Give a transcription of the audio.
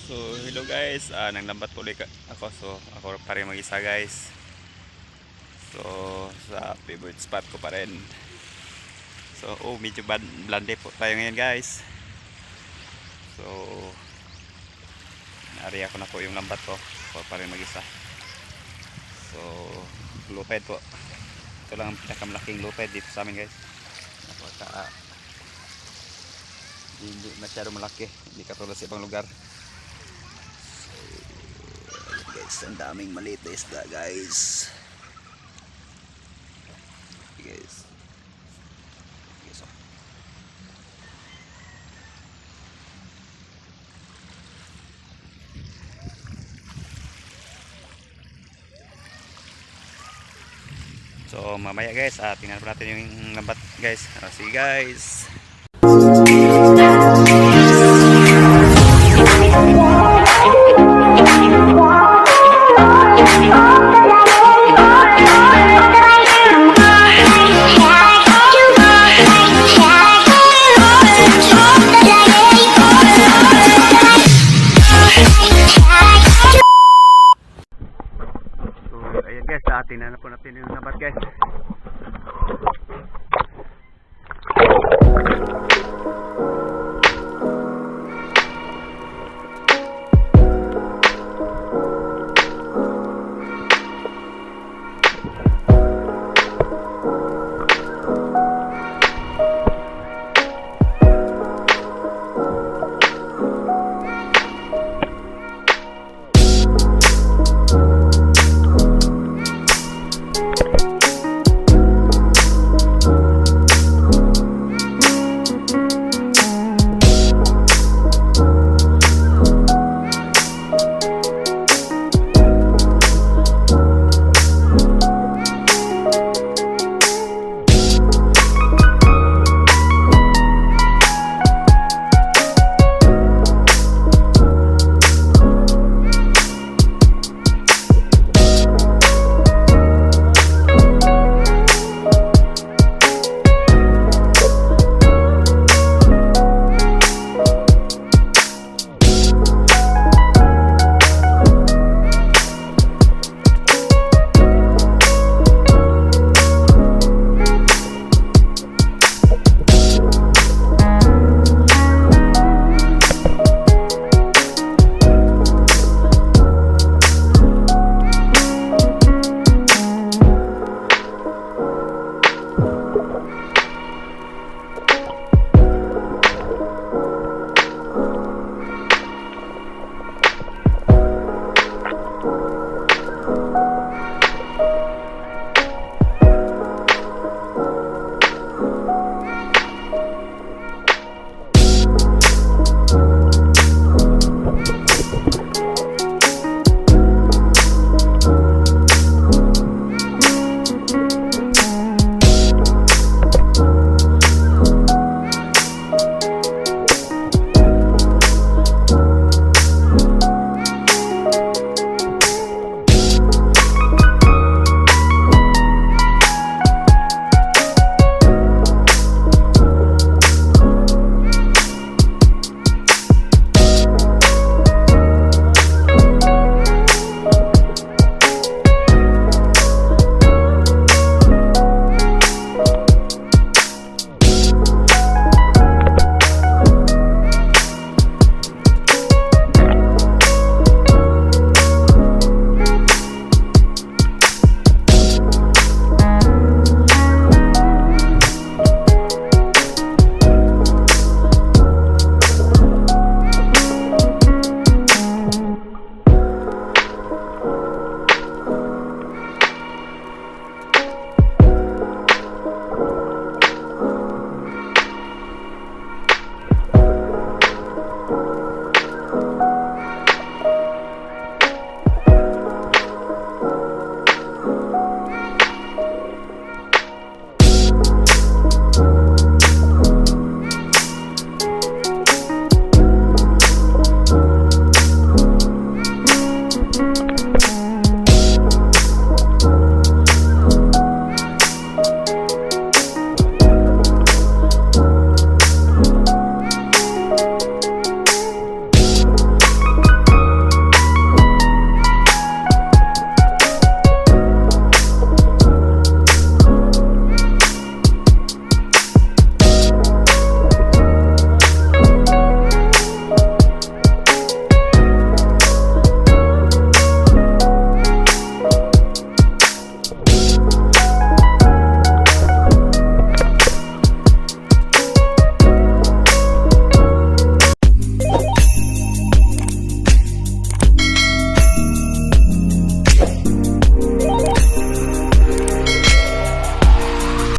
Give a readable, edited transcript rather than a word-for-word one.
So hello guys, nanglambat po ulit ako. So ako pa rin mag-isa guys. So sa favorite spot ko pa rin. So medyo blande po tayo ngayon guys. So naari ako na po yung lambat ko. Ako pa rin mag-isa. So luped po. Ito lang ang pinakamalaking luped dito sa amin guys. Napaka hindi masyado malaki, hindi katulad sa ibang lugar. Guys, ang daming maliit na isda guys. Guys. Guys. So mamaya guys, tingnan pa natin yung lambat guys. See guys. Ayan guys, tingnan na po natin yung lambat guys.